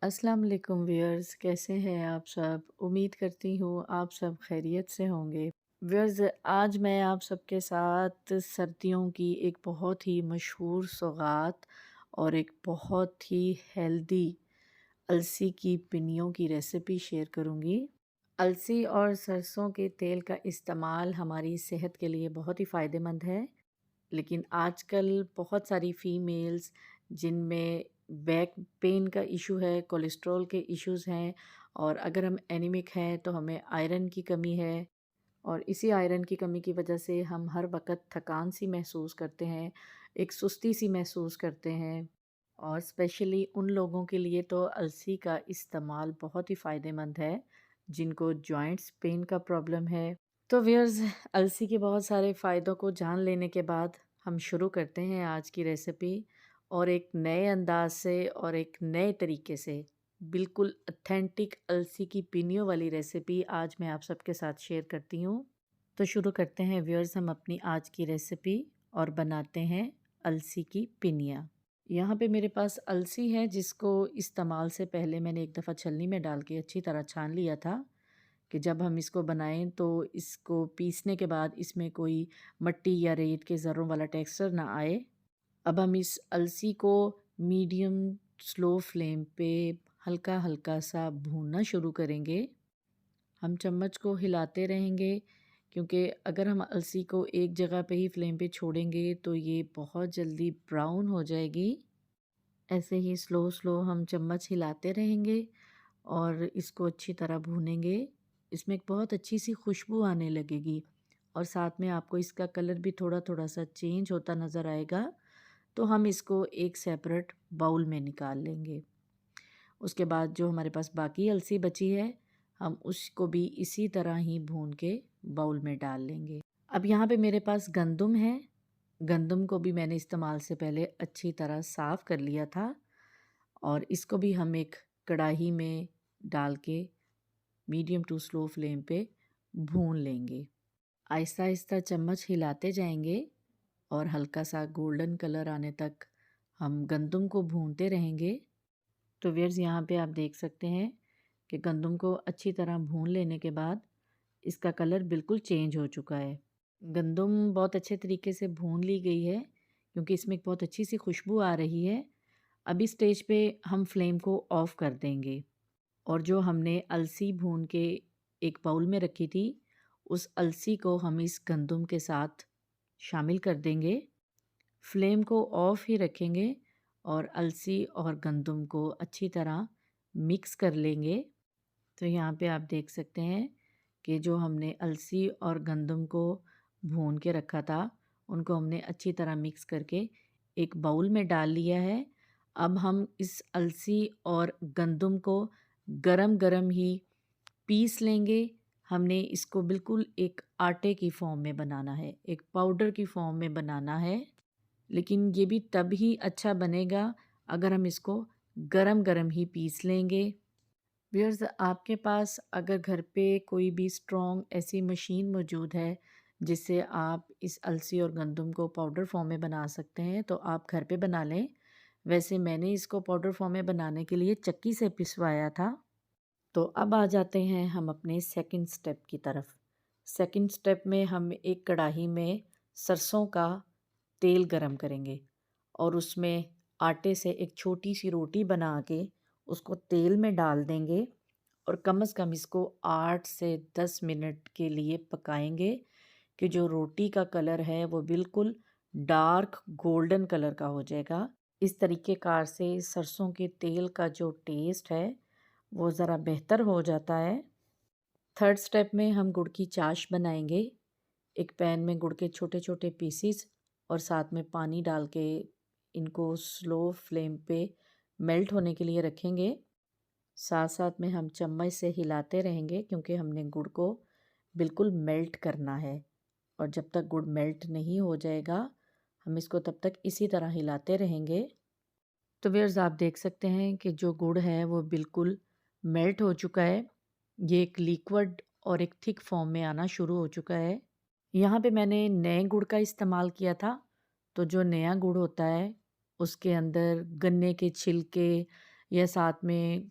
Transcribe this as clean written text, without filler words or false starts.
अस्सलाम वालेकुम व्यूअर्स, कैसे हैं आप सब? उम्मीद करती हूँ आप सब खैरियत से होंगे। व्यूअर्स, आज मैं आप सबके साथ सर्दियों की एक बहुत ही मशहूर सौगात और एक बहुत ही हेल्दी अलसी की पिन्नियों की रेसिपी शेयर करूँगी। अलसी और सरसों के तेल का इस्तेमाल हमारी सेहत के लिए बहुत ही फ़ायदेमंद है। लेकिन आजकल बहुत सारी फ़ीमेल्स जिनमें बैक पेन का इशू है, कोलेस्ट्रॉल के इश्यूज़ हैं, और अगर हम एनीमिक हैं तो हमें आयरन की कमी है, और इसी आयरन की कमी की वजह से हम हर वक़्त थकान सी महसूस करते हैं, एक सुस्ती सी महसूस करते हैं। और स्पेशली उन लोगों के लिए तो अलसी का इस्तेमाल बहुत ही फ़ायदेमंद है जिनको जॉइंट्स पेन का प्रॉब्लम है। तो व्यूअर्स, अलसी के बहुत सारे फ़ायदों को जान लेने के बाद हम शुरू करते हैं आज की रेसिपी, और एक नए अंदाज से और एक नए तरीके से बिल्कुल ऑथेंटिक अलसी की पिनियों वाली रेसिपी आज मैं आप सबके साथ शेयर करती हूँ। तो शुरू करते हैं व्यूअर्स हम अपनी आज की रेसिपी, और बनाते हैं अलसी की पिनिया। यहाँ पे मेरे पास अलसी है जिसको इस्तेमाल से पहले मैंने एक दफ़ा छलनी में डाल के अच्छी तरह छान लिया था कि जब हम इसको बनाएं तो इसको पीसने के बाद इसमें कोई मट्टी या रेत के ज़र्रों वाला टेक्सचर ना आए। अब हम इस अलसी को मीडियम स्लो फ्लेम पे हल्का हल्का सा भूनना शुरू करेंगे। हम चम्मच को हिलाते रहेंगे क्योंकि अगर हम अलसी को एक जगह पे ही फ्लेम पे छोड़ेंगे तो ये बहुत जल्दी ब्राउन हो जाएगी। ऐसे ही स्लो स्लो हम चम्मच हिलाते रहेंगे और इसको अच्छी तरह भूनेंगे। इसमें एक बहुत अच्छी सी खुशबू आने लगेगी, और साथ में आपको इसका कलर भी थोड़ा थोड़ा सा चेंज होता नज़र आएगा। तो हम इसको एक सेपरेट बाउल में निकाल लेंगे। उसके बाद जो हमारे पास बाकी अलसी बची है, हम उसको भी इसी तरह ही भून के बाउल में डाल लेंगे। अब यहाँ पे मेरे पास गंदम है। गंदम को भी मैंने इस्तेमाल से पहले अच्छी तरह साफ़ कर लिया था, और इसको भी हम एक कढ़ाई में डाल के मीडियम टू स्लो फ्लेम पे भून लेंगे। आहिस्ता आहिस्ता चम्मच हिलाते जाएंगे और हल्का सा गोल्डन कलर आने तक हम गंदम को भूनते रहेंगे। तो व्यूअर्स, यहाँ पे आप देख सकते हैं कि गंदम को अच्छी तरह भून लेने के बाद इसका कलर बिल्कुल चेंज हो चुका है। गंदम बहुत अच्छे तरीके से भून ली गई है क्योंकि इसमें एक बहुत अच्छी सी खुशबू आ रही है। अभी स्टेज पे हम फ्लेम को ऑफ़ कर देंगे, और जो हमने अलसी भून के एक बाउल में रखी थी, उस अलसी को हम इस गंदम के साथ शामिल कर देंगे। फ्लेम को ऑफ़ ही रखेंगे और अलसी और गंदम को अच्छी तरह मिक्स कर लेंगे। तो यहाँ पे आप देख सकते हैं कि जो हमने अलसी और गंदम को भून के रखा था, उनको हमने अच्छी तरह मिक्स करके एक बाउल में डाल लिया है। अब हम इस अलसी और गंदम को गरम-गरम ही पीस लेंगे। हमने इसको बिल्कुल एक आटे की फ़ॉर्म में बनाना है, एक पाउडर की फ़ॉर्म में बनाना है। लेकिन ये भी तब ही अच्छा बनेगा अगर हम इसको गरम-गरम ही पीस लेंगे। व्यूअर्स, आपके पास अगर घर पे कोई भी स्ट्रॉन्ग ऐसी मशीन मौजूद है जिससे आप इस अलसी और गंदम को पाउडर फॉर्म में बना सकते हैं, तो आप घर पे बना लें। वैसे मैंने इसको पाउडर फॉर्म में बनाने के लिए चक्की से पिसवाया था। तो अब आ जाते हैं हम अपने सेकंड स्टेप की तरफ। सेकंड स्टेप में हम एक कढ़ाई में सरसों का तेल गरम करेंगे, और उसमें आटे से एक छोटी सी रोटी बना के उसको तेल में डाल देंगे, और कम से कम इसको 8 से 10 मिनट के लिए पकाएंगे कि जो रोटी का कलर है वो बिल्कुल डार्क गोल्डन कलर का हो जाएगा। इस तरीके कार से सरसों के तेल का जो टेस्ट है वो ज़रा बेहतर हो जाता है। थर्ड स्टेप में हम गुड़ की चाश बनाएंगे। एक पैन में गुड़ के छोटे छोटे पीसीस और साथ में पानी डाल के इनको स्लो फ्लेम पे मेल्ट होने के लिए रखेंगे। साथ साथ में हम चम्मच से हिलाते रहेंगे क्योंकि हमने गुड़ को बिल्कुल मेल्ट करना है, और जब तक गुड़ मेल्ट नहीं हो जाएगा हम इसको तब तक इसी तरह हिलाते रहेंगे। तो व्यूअर्स, आप देख सकते हैं कि जो गुड़ है वो बिल्कुल मेल्ट हो चुका है। ये एक लिक्विड और एक थिक फॉर्म में आना शुरू हो चुका है। यहाँ पे मैंने नए गुड़ का इस्तेमाल किया था। तो जो नया गुड़ होता है उसके अंदर गन्ने के छिलके या साथ में